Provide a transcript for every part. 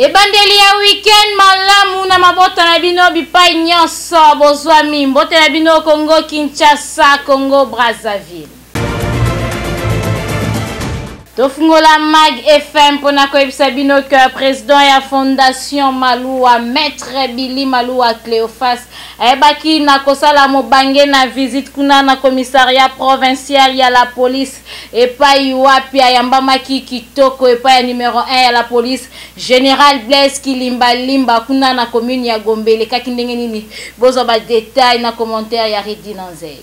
Ebandeli ya weekend malamu na mabota na bino bipai nyonso bozwami mbote na bino Congo Kinshasa Congo Brazzaville. Tofungola Mag FM pona koyebisa bino que président ya fondation Maloua Maître Billy Maloua Cléophas ebaki na kosala mobange na visite kuna na commissariat provincial ya la police epai wapi ayambamaki kitoko epai ya numéro 1 ya la police Général Blaise Kilimbalimba kuna na commune ya Gombele kaki ndenge nini bozo ba détail na commentaire ya Ridi Nanzei.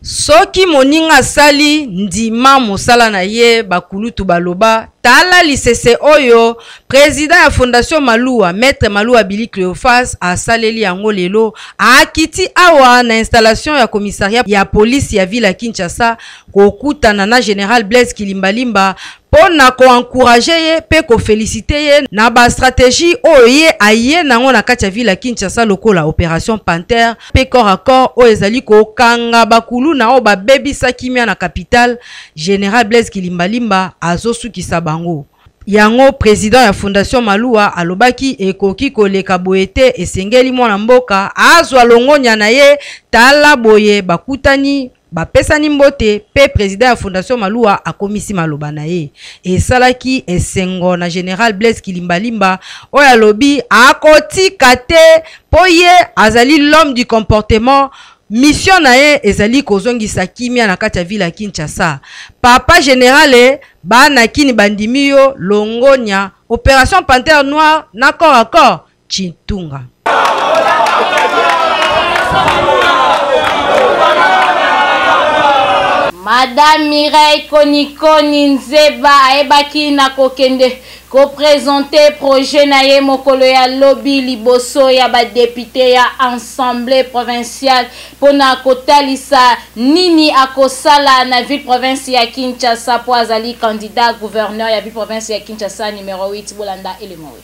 Soki moninga sali ndima mosala na ye bakulutu baloba tala lisese oyo président ya fondation Maloua Maître Maloua Billy Cléophas asaleli yango lelo akiti awa na installation ya commissariat ya police ya ville ya Kinshasa kokutana na Général Blaise Kilimbalimba pona ko encourager ye pe ko féliciter ye na ba stratégie oye aye nango na kati ya ville ya Kinshasa lokola opération Panther pe corps à corps o ezali ko kanga bakulu na o ba bebisa kimia na capitale Général Blaise Kilimbalimba azosukisa bango. Yango président ya fondation Maloua alobaki ekoki koleka boete esengeli mwana mboka azwa longonya na ye tala boye bakutani bapesani mbote pe président ya fondation Maloua akomisi maloba na ye esalaki esengo na Général Blaise Kilimbalimba oya lobi akotika te po ye azali l'homme du comportement. Mission na ye ezali kozongisa kimia na kati ya ville ya Kinshasa. Papa général bana kini bandimiyo longonya opération Panthère Noire na corps à corps Chitunga. Madame Mireille Konikoni Nzeba ebaki na kokende ko présenter projet na ye mokolo ya lobby liboso ya ba député ya assemblée provinciale pona kotalisa nini akosala na ville province ya Kinshasa po azali candidat gouverneur ya ville province ya Kinshasa numéro 8 Bolanda Elemowe.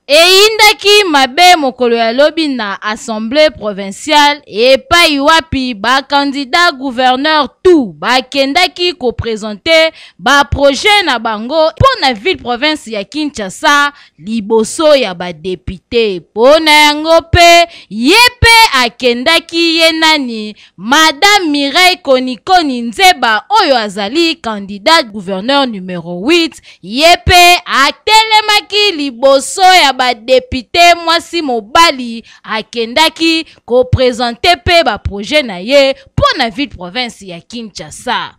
Indaki mabe mokolo ya lobby na assemblée provinciale epai wapi ba candidat gouverneur tout ba kendaki ko présenter ba projet na bango pona ville province ya Kinshasa liboso ya ba député pona yango pe yepe akendaki yenani Madame Mireille Konikoni Nzeba oyo azali candidat gouverneur numéro 8 yepe atelemaki liboso ya ba député mwasi mobali akendaki ko présenter pe ba projet na ye pour na ville province ya Kinshasa.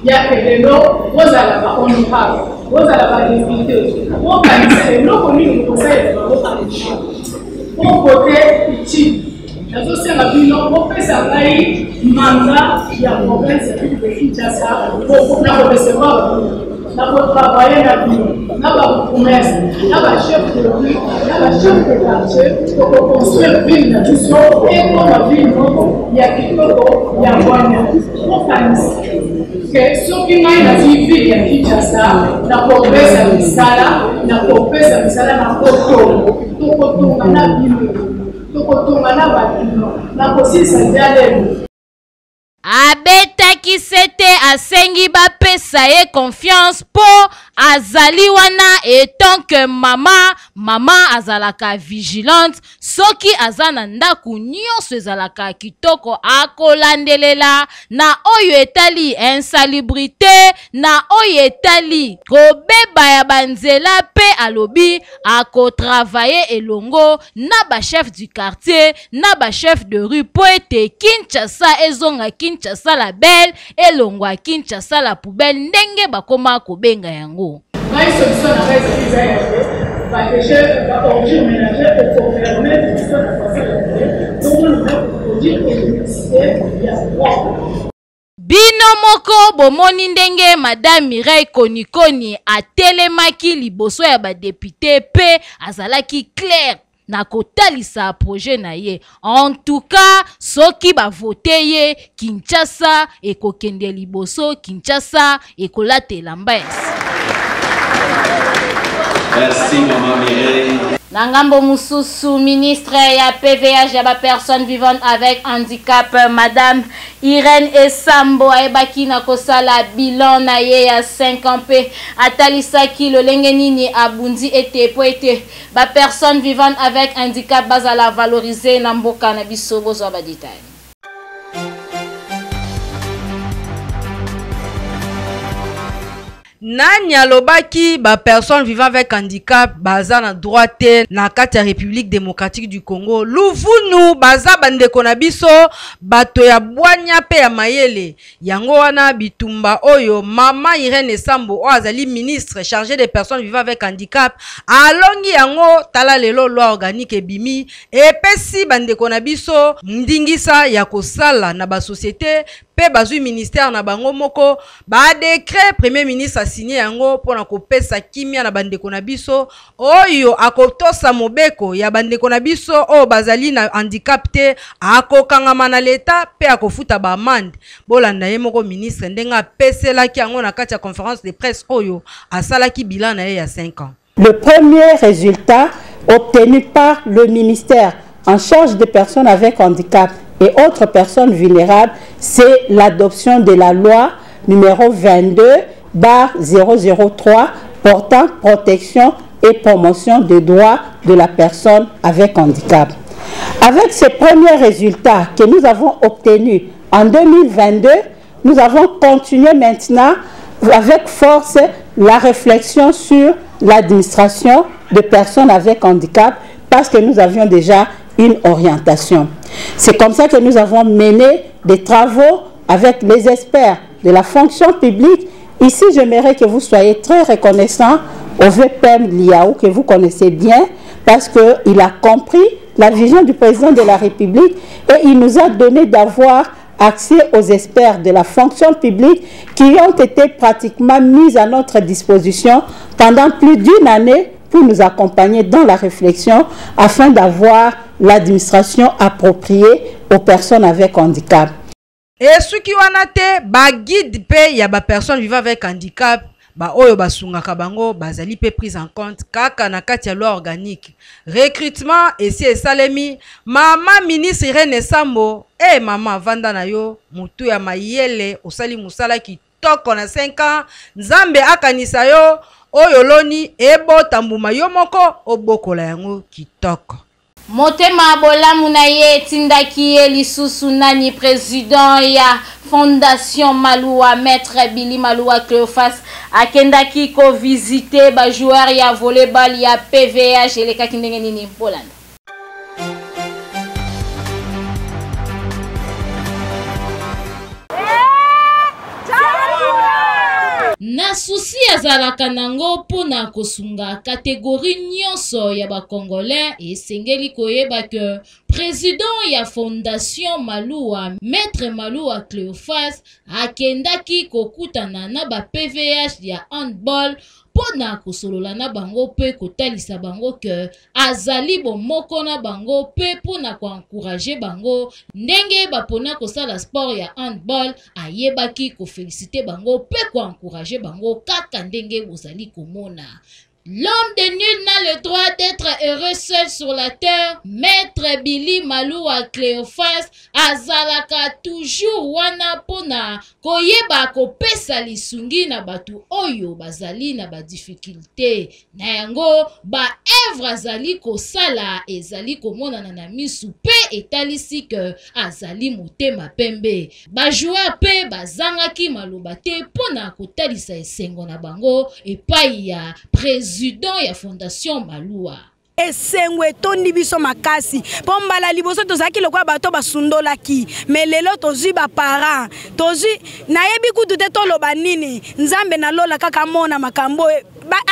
Il y a que l'eau, vous allez pas honorable, vous allez pas député, vous allez l'eau connue au conseil de votre pour côté utile. Les aussi la bilan, vous faites ça mandat, il y a un problème, c'est de Kinshasa, pour recevoir, pour travailler la vie, la promesse, la chef de rue, la chef de quartier, pour construire une ville d'institution et pour la ville, il y a Kitoko, il y a Wanya, pour organiser. Ceux qui n'ont pas vu ya Kinshasa, na kopesa misala, na koto, tokotunga na bino, tokotunga na batino, na kosisa dialemo. Abetaki sete asengi bapesa ye confiance po azali wana etant que mama azalaka vigilante soki azana ndaku nyonso ezalaka kitoko akolandelela na oyo etali insalubrité na oyo etali kobeba ya banzela pe alobi ako travailler elongo na ba chef du quartier na ba chef de rue po ete Kinshasa ezonga Kinshasa la belle elongo a Kinshasa la poubelle ndenge bakoma kobenga yango. Mai solution na base design ba déchet ba origine ménagère pour permettre de faire donc on produire l'électricité ya Bino moko bomoni ndenge Madame Mireille Konikoni atelemaki liboso ya ba député pe azalaki clair na kotalisa projet na ye. En tout cas, soki ba vote ye, Kinshasa ekokende liboso, Kinshasa ekolatela mbasi. Merci maman Mireille. Nangambo Moussousou, ministre ya PVH ya ba personnes vivant avec handicap, Madame Irène Esambo aebaki na kosala bilan na ye ya 5 ans pe atalisaki lolenge nini abundi ete po ete ba personnes vivant avec handicap bazala valoriser na mboka na biso bozwa ba détail. Nani alobaki ba personnes vivant avec handicap baza na droite na kati ya République démocratique du Congo. Luvunu baza bandeko na biso bato ya bwanya pe ya mayele. Yango wana bitumba oyo mama Irène Esambo o azali ministre chargé des personnes vivant avec handicap alongi yango tala lelo loi organique ebimi epesi bandeko na biso ndingisa ya kosala na ba société pe bazui ministère na bango moko ba décret premier ministre a signé yango pona kopesa kimia na bandeko na biso oyo akotosa mobeko ya bandeko na biso o bazali na handicap te akokangama na leta pe akofuta ba amende bolanda ye moko ministre ndenga peselaki yango na kati ya conférence de presse oyo asalaki bilan na ye ya 5 ans. Le premier résultat obtenu par le ministère en charge des personnes avec handicap et autres personnes vulnérables, c'est l'adoption de la loi numéro 22/003 portant protection et promotion des droits de la personne avec handicap. Avec ces premiers résultats que nous avons obtenus en 2022, nous avons continué maintenant avec force la réflexion sur l'administration de personnes avec handicap parce que nous avions déjà une orientation. C'est comme ça que nous avons mené des travaux avec les experts de la fonction publique. Ici, j'aimerais que vous soyez très reconnaissants au VPM Liaou, que vous connaissez bien, parce qu'il a compris la vision du président de la République et il nous a donné d'avoir accès aux experts de la fonction publique qui ont été pratiquement mis à notre disposition pendant plus d'une année pour nous accompagner dans la réflexion afin d'avoir l'administration appropriée aux personnes avec handicap. Et ce qui wana te ba guide pe ya ba personnes vivant avec handicap ba oyo basungaka bango bazali pe prise en compte kaka na kati ya loi organique recrutement esi esalemi mama ministre Irène Esambo mama vanda na yo mutu ya mayele osali musala kitoko na 5 ans nzambe akanisa yo oyo loni ebota mbuma yo moko obokola yango kitoko. Motema bolamu na ye tindaki ye lisusu nani président ya Fondation Maloua Maître Billy Maloua Cléophas akendaki ko visiter ba joueur ya volleyball ya PVH elekaki ndenge nini Bolanda. Na susi azalaka nango pona kosunga kategorie nyonso ya ba Congolais esengeli koyeba que président ya Fondation Maloua Maître Maloua Cléophas akendaki kokutana na ba PVH ya handball pona kosolola na bango pe kotalisa bango que azali bomoko na bango pe pona ko encourager bango ndenge bapona kosala sport ya handball ayebaki ko féliciter bango pe ko encourager bango kaka ndenge bozali komona. L'homme de nul n'a le droit d'être heureux seul sur la terre. Maître Billy Maloua Cléophas azalaka toujours wana pona koyeba kopesa lisungi na batu oyo bazali na ba difficulté. Na yango ba œuvre azali kosala ezali komonana na misu pe etalisi que azali motema pembe. Ba joueur pe bazangaki maloba te pona kotalisa esengo na bango epai ya président ya Fondation Maloua. Esengwe tondi biso makasi pombala liboso tozaki lokwa bato basundolaki mais lelo tozwi ba parents tozwi nayebi kutu te toloba nini nzambe na lola kaka mona makambo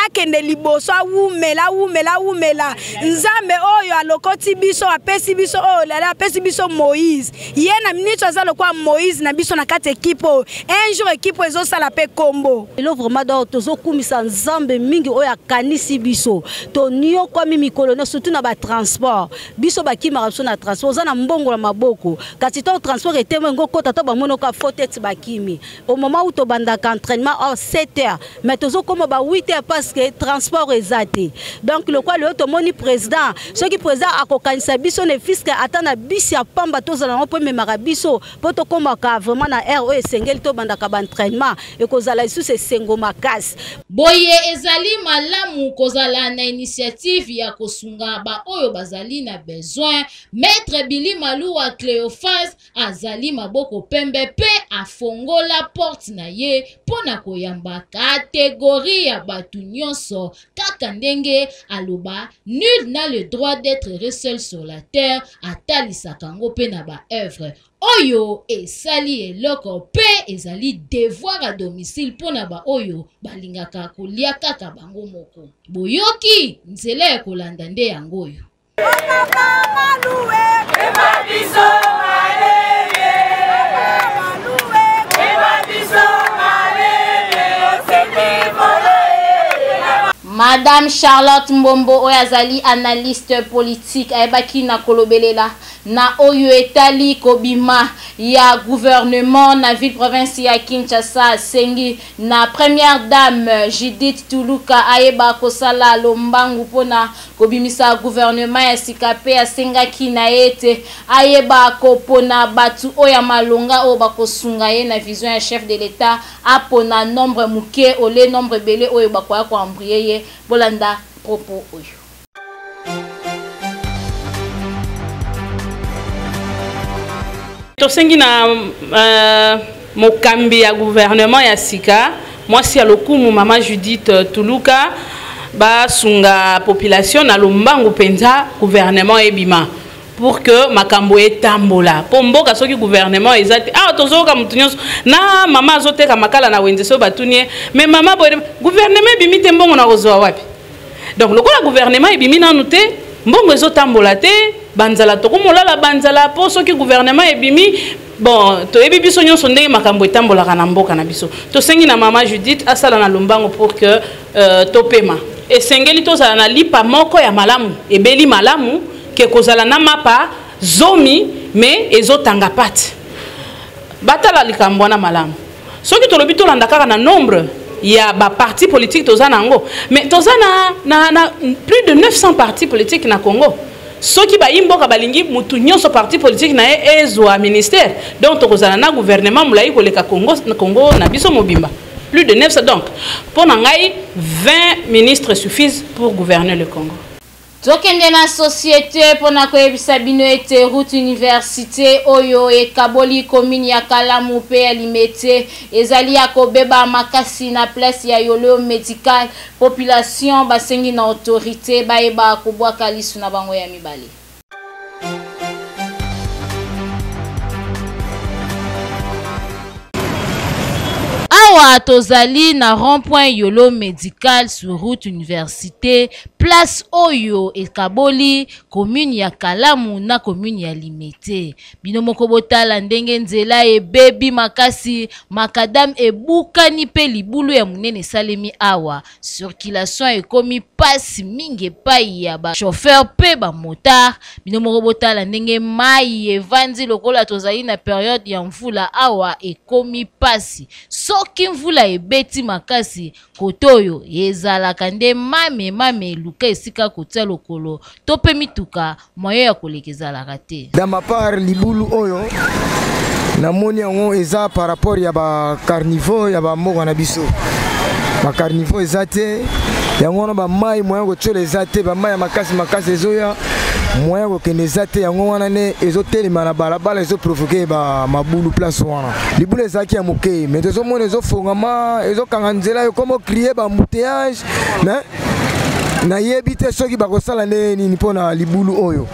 akende liboso awumela nzambe oyo alokoti biso apesi biso oyo lala apesi biso Moïse ye na ministre azalo kwa Moïse na biso na kati équipe un jour équipe ezo sala pe kombo elo vraiment do tozo kumisa nzambe mingi oyo akanisi biso to nio kwa mimi kolonel surtout na ba transport biso bakima biso na transport za na mbongo la maboko kati to transport était ngo kota to ba monoka faute bakimi au moment où to bandaka entraînement à 7h mais tozo comme ba 8h parce que transport ezate donc le quoi le to moni président ce qui président akokanisa biso ne fisque atana bisi ya pamba tozala na po memaka biso po to komaka vraiment na RO esengeli to bandaka ba entraînement et kozala sous ce sengo makasi boye ezali malamu kozala na initiative ya kosunga ba oyo bazali na besoin maître Billy Maluwa Cléophas azali maboko pembe pe afongola porte na ye pona koyamba catégorie ya batu nyonso kaka ndenge aloba nul n'a le droit d'être seul sur la terre atalisaka ngo pe na ba œuvre oyo esali eloko pe ezali devoir à domicile pona ba oyo balingaka kolia kaka bango moko boyoki nzela ya kolanda nde yango oyo Madame Charlotte Mbombo Oyazali, analyste politique, ayebaki na kolobelela na oyo etali kobima ya gouvernement na ville province ya Kinshasa sengi na première dame Judith Tuluka ayeba kosala lombangu pona kobimisa gouvernement ya sikape asengaki na ete ayeba kopona batu oya malonga o bakosunga ye na vision ya chef de l'état apona nombre muke ole nombre belé oyo bakoya ko ambriye bolanda propos oyo. Tosengi na mokambi ya gouvernement ya sika mwasi ya lokumu mama Judith Tuluka ba sunga population na lombangu penza gouvernement ebima pour que makambo etambola pomboka soki gouvernement ezati tozoka mutunyoso na mama azoteka makala na wenze so batunie mais mama boye gouvernement ebimi te mbongo na kozwa wapi donc lokola gouvernement ebimi nanu te mbongo ezotambola te banzala tokomolala banzala po soki gouvernement ebimi bon to ebi biso nyonso ndenge makambo etambolaka na mboka na biso tosengi na mama Judith asala na lombango pour que topema esengeli tozala na lipa moko ya malamu ebeli malamu ke kozala na mapa zomi mais ezotanga pati batala likambo na malamu soki tolobi tolanda kaka na nombre ya ba parti politique tozana ngo mais tozana na plus de 900 partis politiques na Congo soki ba imboka balingi mutu nyonso parti politique na ezwa ministère donc tokozana na gouvernement mulai koleka Congo na biso mobimba plus de 900 donc pour ngai 20 ministres suffisent pour gouverner le Congo. Tokende na société pona koyebisa bino ete route université oyo ekaboli commune ya Kalamu pe alimete ezali ya kobeba makasi na place ya yolo médical population basengi na autorité baeba kobwaka lisu na bango ya mibale. Awa tozali na rond-point yolo médical sur route université place oyo ekaboli commune ya Kalamu na commune ya Limete bino moko botala ndenge nzela ebebi makasi makadam ebukani pe libulu ya munene salemi awa circulation ekomi pasi mingi epai ya ba chauffeur pe ba motard bino moko botala ndenge mai evandi lokola tozali na période ya mvula awa ekomi pasi soki mvula ebeti makasi kotoyo ezalaka nde mame luka esika kotia lokolo tope mituka moyo ya kolekezalaka te. Dans ma part libulu oyo namoni yango eza par rapport ya ba carnivore ya ba mboka na biso ba carnivore eza te yango na ba mai moyo kochola eza te ba mai ya makasi ezoya moyen kokende eza te yango wana ne ezotelema na balabala ezoprovoke ba mabulu place wana libulu ezalaki ya moke mais tozomona ezofongama ezokanga nzela ekoma kriye ba embouteillage na yebi te soki bakosala nde nini mpona libulu oyo.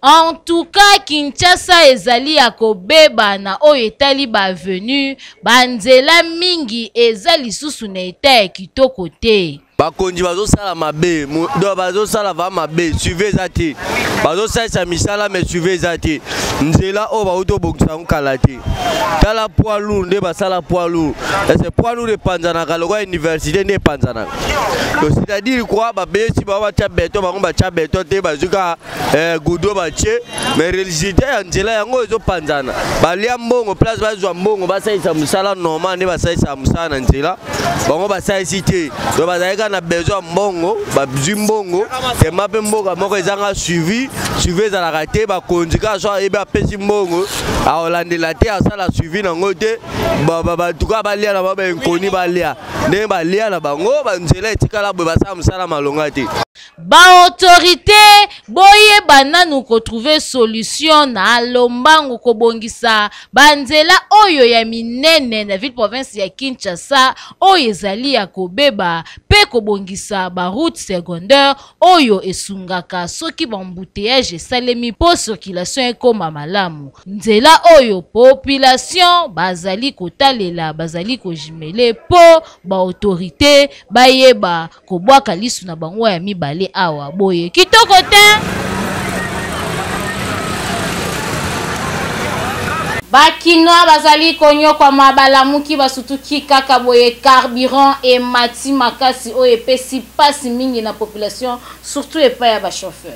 En tout cas, Kinshasa ezali ya kobeba na oyo etali ba venu banzela mingi ezali susu na eta kitoko te. bakonzi bazosala mabe do bazosala va mabe suivez zati bazosala misala mais suivez zati nzela o bauto bokisa nkala te tala poids lourd nde basala poids lourd et c'est poids lourd epanzanaka lokwa université nde epanzanaka donc c'est-à-dire quoi babesi babatia beto bango batia beto te bazuka gudo batie mais réalité ya nzela yango ezopanzana balia mbongo place bazwa mbongo basalisa mosala normal nde basalisa mosala na nzela bango basalisi te donc bazalika na besoin mbongo bazwi mbongo tema mpe mboka moko ezanga suivi ezalaka te bakonzi kaka so ayebi apesi mbongo aolandela te asala suivi nango te batuka balia na bango baenkoni balia ndenge balia na bango banzela etikala boye basala mosala malonga te baautorité boyeba nanu kotrouve solution na lombangu kobongisa banzela oyo ya minene na ville province ya Kinshasa oyo ezali ya kobeba pe kobongisa baroute secondaire oyo esungaka soki bambouteillage esalemi po circulation ekoma malamu nzela oyo population bazali kotalela bazali kojimele po baautorité bayeba kobwaka lisu na bango ya mibale awa boye kitoko te bakinoa bazali konyo kwa mabalamuki basutuki kaka boye carburant et mati makasi oyo epesi pasi mingi na population surtout epai ya ba chauffeur.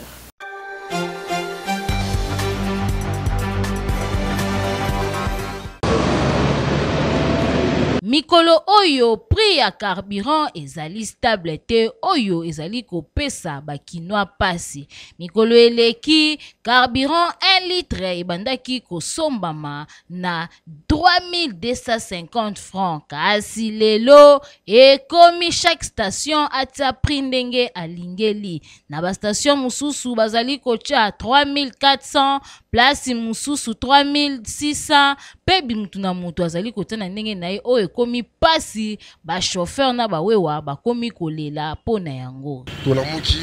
Mikolo oyo prix ya carburant ezali stable te oyo ezali kopesa bakinoa pasi. Mikolo eleki carburant 1 litre ebandaki kosombama na 3250 francs. Kasi lelo ekomi chaque station atia prix ndenge alingeli. Na ba station mususu bazali kocha 3400, place mususu 3600, pe bimutu na mutu azali kotana ndenge na ye oyo komi pasi ba chauffeur na ba wewa ba komi kolela pona yango to la muki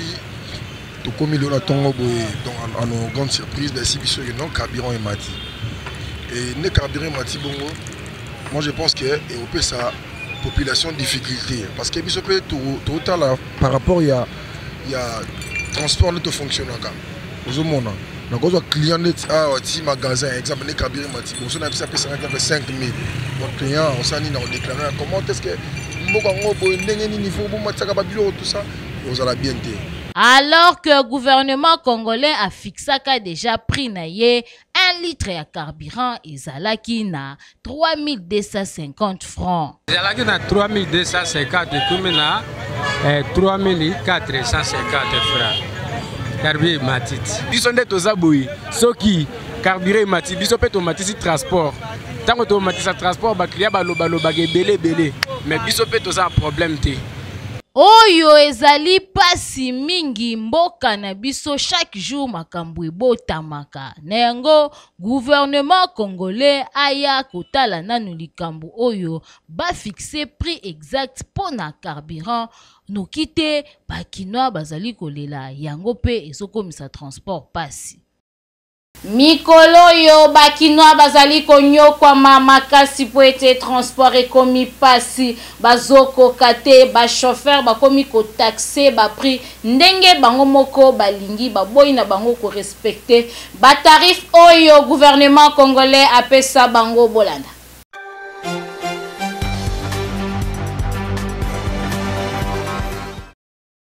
to komi le tongo boye donc en grande surprise ben si biso non carburant et mati et ne carburant mati bongo moi je pense que et au ça population difficulté parce que biso peut tout là par rapport il y a transport ne te fonctionne pas aux monde donc aux clients net à ti magasin exemple ne carburant mati bon ça na bisa pesa 5000 notre client on s'en on déclaré comment est-ce que tout ça vous allez bien dire. Alors que le gouvernement congolais a fixé déjà prix na ye 1 litre de carburant ezalaki na 3250 francs. Ezalaki na 3250 comme na 3450 francs. Carburant matiti. Biso nde tozaboyi soki carburant matiti biso pe to matiti transport. Tant que automatise transport ba client ba loba belé mais biso pe toza problème te. Oyo ezali pasi mingi mboka na biso chaque jour makambo ebotamaka. Nengo gouvernement congolais aya kotala nanu likambo oyo ba fixer prix exact pona carburant nokite bakinoa bazali kolela yango pe ezokomisa transport pasi. Mikolo yo bakinoa bazali konyokwa makasi po ete transport ekomi pasi bazoko kate ba chauffeur bakomi ko taxer ba prix ndenge bango moko balingi baboyi na bango ko respecter ba tarif oyo gouvernement congolais apesa bango bolanda.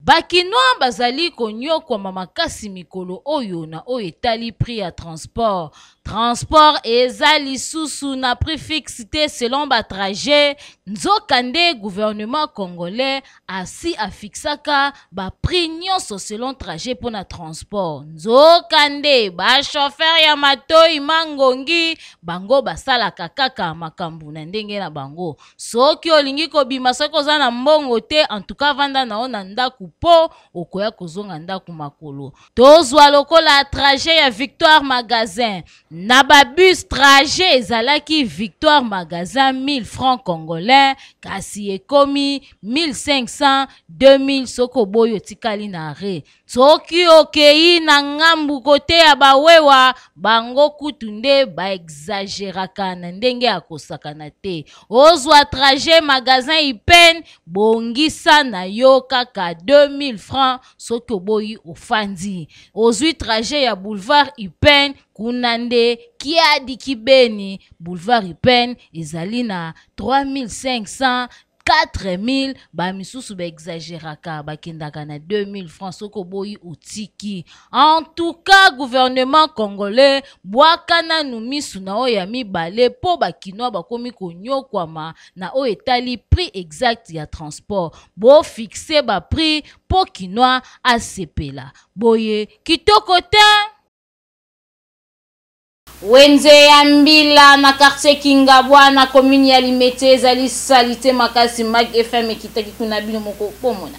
Bakinoa bazali konyokwa makasi mikolo oyo na oyo etali prix ya transport. Transport ezali susu na prix fixité selon ba trajet. Nzokande gouvernement congolais asi afixaka ba prix nyonso selon trajet pour na transport. Nzokande ba chauffeur ya matoi mangongi bango basala kaka makambu na ndenge na bango. Soki olingi kobima soko za na mbongo te en tout cas vanda na ona ndaku po okoya kozonga ndaku makolo. Tozwa lokola trajet ya Victoire Magasin na ba bus trajet ezalaki Victoire Magasin 1000 francs congolais kasi ekomi 1500 2000 soko boyo tikali na re soki okei na ngambu kote ya bawewa bango kutunde ba exageraka na ndenge akosakana te ozwa trajet Magasin Ipen bongisa na yo kaka 2000 francs soki oboyi ofandi ozwi trajet ya boulevard Ipen kunande kiadi kibeni boulevard Ipen ezali na 3500 4000 ba misusu ba exagéraka bakendaka na 2000 francs soko boyi utiki. En tout cas gouvernement congolais bwakana numisu na oya mibale po bakinoa bakomi konyokwama na o etali prix exact ya transport bo fixe ba prix po kinoa asepela boye kitoko te. Wenze ya mbila na quartier Kingabwa na commune ya Limete ezali salite makasi Mag FM ekitaki kuna bino moko pomona.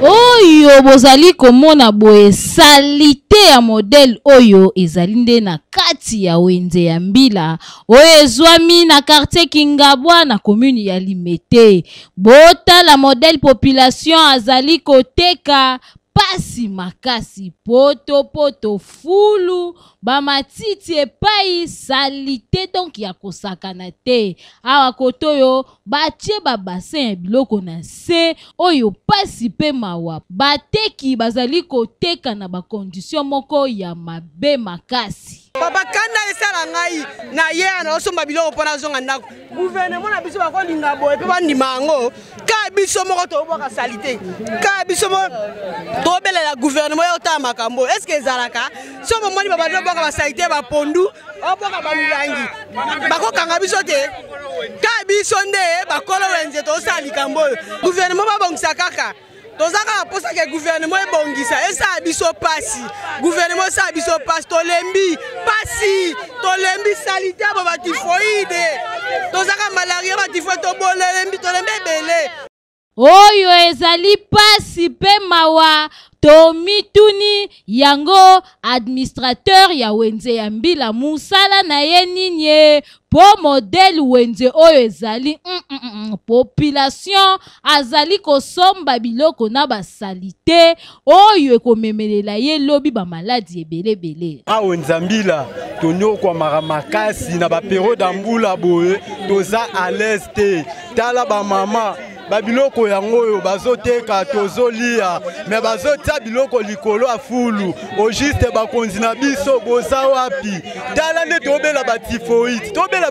Oyo bozali komona boye salite ya modèle oyo ezali nde na kati ya wenze ya mbila oyo ezwami na quartier Kingabwa na commune ya Limete. Bota la modèle population azali koteka pasi makasi poto fulu ba matiti epai salite donc ya kosakana te awa kotoyo batie ba bassin biloko na se oyo pasi pe mawa bateki bazali koteka na ba condition moko ya mabe makasi. Papa kanda esala ngai na ye ana osomba biloko pona zonga ndako gouvernement na biso bako linga boye pe bandima ngo ka biso moko to boka salite ka biso mo to belela gouvernement yo ta makambo est-ce que ezalaka so mo moni baba boka ba salite ba pondu oboka ba milangi bako kanga biso te ka biso nde bakolo wenze to sali kambo gouvernement ba bongisa kaka tozaka posa ke gouvernement ebongisa esa biso pasi gouvernement sa biso pasi tolembi pasi tolembi salite abo batifoide tozaka malaria batifoide tobolembi tolembi ebele oyo ezali pasi pe mawa tomituni yango administrateur ya wenze ya mbila musala na ye ninye po modèle wenze oyo ezali population azali kosomba biloko na basalite oyo ekomemelela ye lobi ba maladi ebelebele. Wenze mbila tonyokwa makasi na ba periode mbula boye toza à l'est tala ba mama babiloko yango oyo bazoteka tozolia me bazotia biloko likolo afulu au juste bakonzi na biso boza wapi tala nde tobela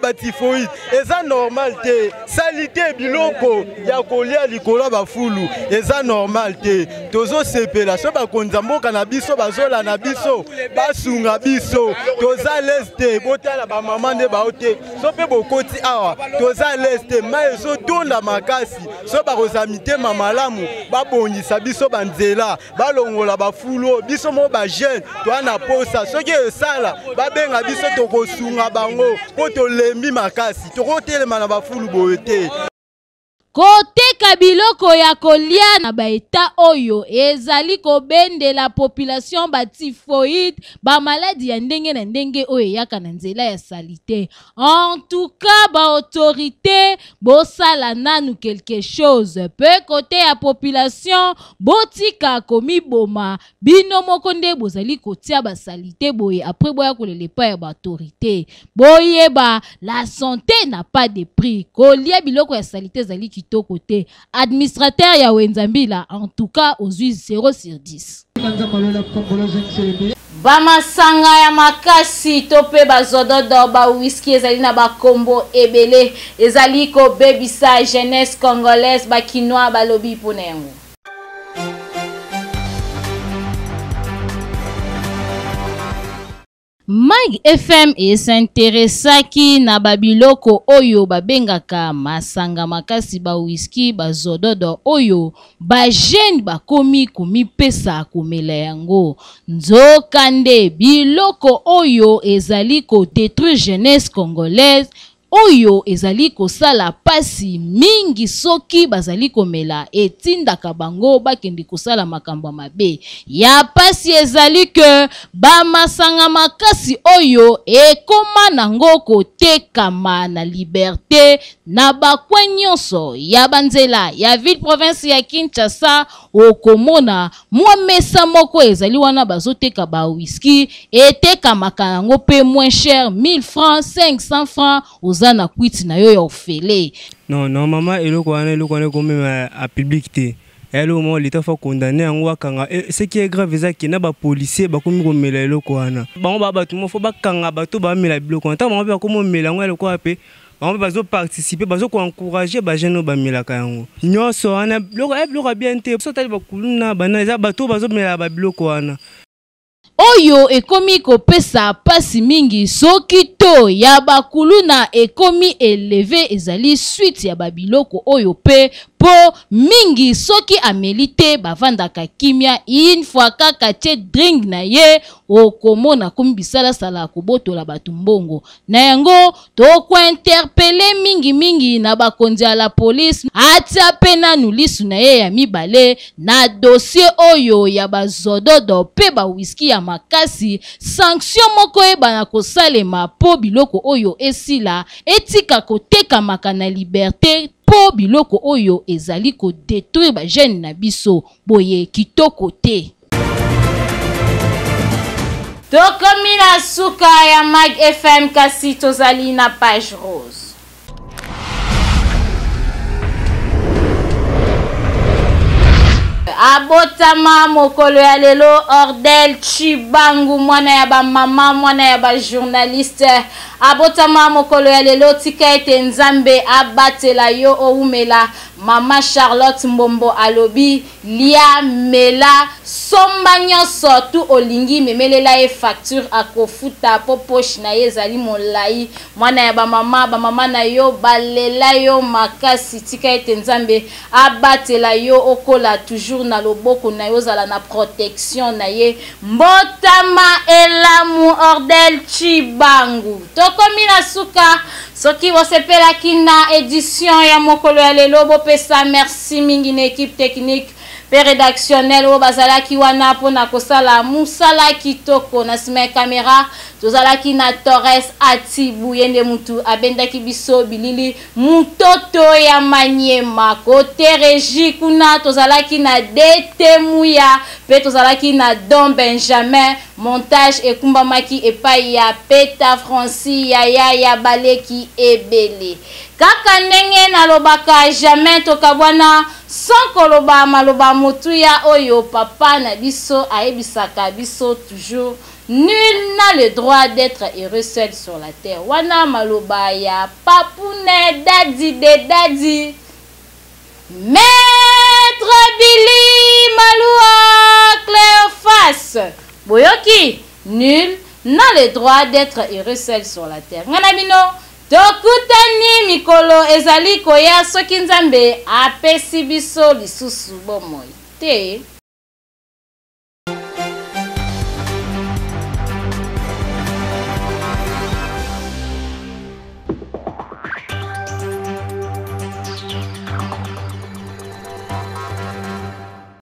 batifoide eza normal te salite biloko ya kolia likolo bafulu eza normal te tozosepela so bakonza mboka na biso bazola na biso basunga biso toza leste botala bamama nde baote so pe bokoti awa toza leste ma ezotonda makasi so bakozami te mamalamu babongisa biso banzela balongola bafulu biso mo ba jeune toana posa soki esala babenga biso tokosunga bango po tolembi makasi tokotelema na bafulu boye te. Koteka biloko ya kolia na baeta oyo ezali kobende la population ba typhoïde ba maladie ya ndenge na ndenge oyo yaka na nzela ya salite. En tout cas ba autorité bosala nanu quelque chose pe côté ya population botika komi boma bino moko nde bozali kotia ba salite boye après boya kolele pa ya ba autorité boyeba la santé n'a pas de prix kolia biloko ya salite zali côté administrateur ya Wenzambila en tout cas aux 0/10. Bamasanga ya makasi tope bazododo ba whisky ezali na bakombo ebele ezali ko bebisa jeunesse congolaise bakinois balobi ponengo. Mag FM s'intéressaki na babiloko oyo babengaka masanga makasi ba whisky bazododo oyo ba jeune bakomi komipesa komela yango nzokande biloko oyo ezali ko détruire jeunesse congolaise oyo ezali kosala pasi mingi soki bazali komela etindaka bango bakendi kosala makambo mabe. Ya pasi ezali ke bamasanga makasi oyo ekoma nango kotekama na liberté na bakwe nyonso ya banzela ya ville province ya Kinshasa. Okomona mwa mesa moko ezali wana bazoteka ba whisky etekamaka nango pe moins cher 1000 francs 500 francs ozana kwiti na yo ya ofele. Non maman eloko wana comme à public te. Eloko mo l'état faut condamner en wakanga. Ce qui est grave c'est que na ba policier ba komi komela eloko wana. Bango ba batu mo faut ba kanga bato ba mela biloko. Anta mo ba komo mela ngo eloko ape. On va participer, on va encourager les jeunes à faire ça. Nous sommes bien sûr, oyo ekomi kopesa pasi mingi soki to ya bakulu na ekomi eleve ezali suite ya babiloko oyo pe po mingi soki amelite bavandaka kimia une fois kaka che drink na ye okomona komi bisala sala kobotola batu mbongo na yango toko interpeller mingi na bakonzi ya la police atia pena nulisu na ye ya mibale na dossier oyo ya bazododo pe ba whisky ya makasi sanction moko ebana kosalema po biloko oyo esila etika koteka makana liberté po biloko oyo ezali ko détruire ba jeune na biso boye kitoko te. Tokomi na suka ya Mag FM kasi tozali na page rose. Abotama mokolo ya lelo Ordel Chibangu mwana ya ba mama mwana ya ba journaliste. Abotama mokolo ya lelo tika ete nzambe abatela yo oumela mama Charlotte Mbombo alobi lia mela somba nyonso tu olingi memelela e facture akofuta popoche na ye zali molai mwana ya ba mama na yo balela yo makasi tika ete nzambe abatela yo okola toujours na loboko na yo zala na protection na ye mbotama elamu Ordel Chibangu. Tokomi na suka soki wosepela kina édition ya mokolo ya lelo bopesa merci mingi na équipe technique pe rédactionnel o bazalaki wana pona kosala musala kitoko na sima caméra tozalaki na Torres Atibu yende mutu abendaki biso bilili mutoto ya Manyema kote Regi kuna tozalaki na Detemuya pe tozalaki na Don Benjamin montage ekumbamaki epai ya Peta Francis ya baleki ebele kaka ndenge na lobaka jamais tokabwana sans koloba maloba motuya oyo papa na biso aebisaka biso toujours nul n'a le droit d'être heureux seul sur la terre. Wana maloba ya papune dadi de dadi Maître Billy Maloua Cléophas boyoki nul n'a le droit d'être heureux seul sur la terre. Nganabino tokutani mikolo ezali koya soki nzambe apesi biso lisusu bomoi te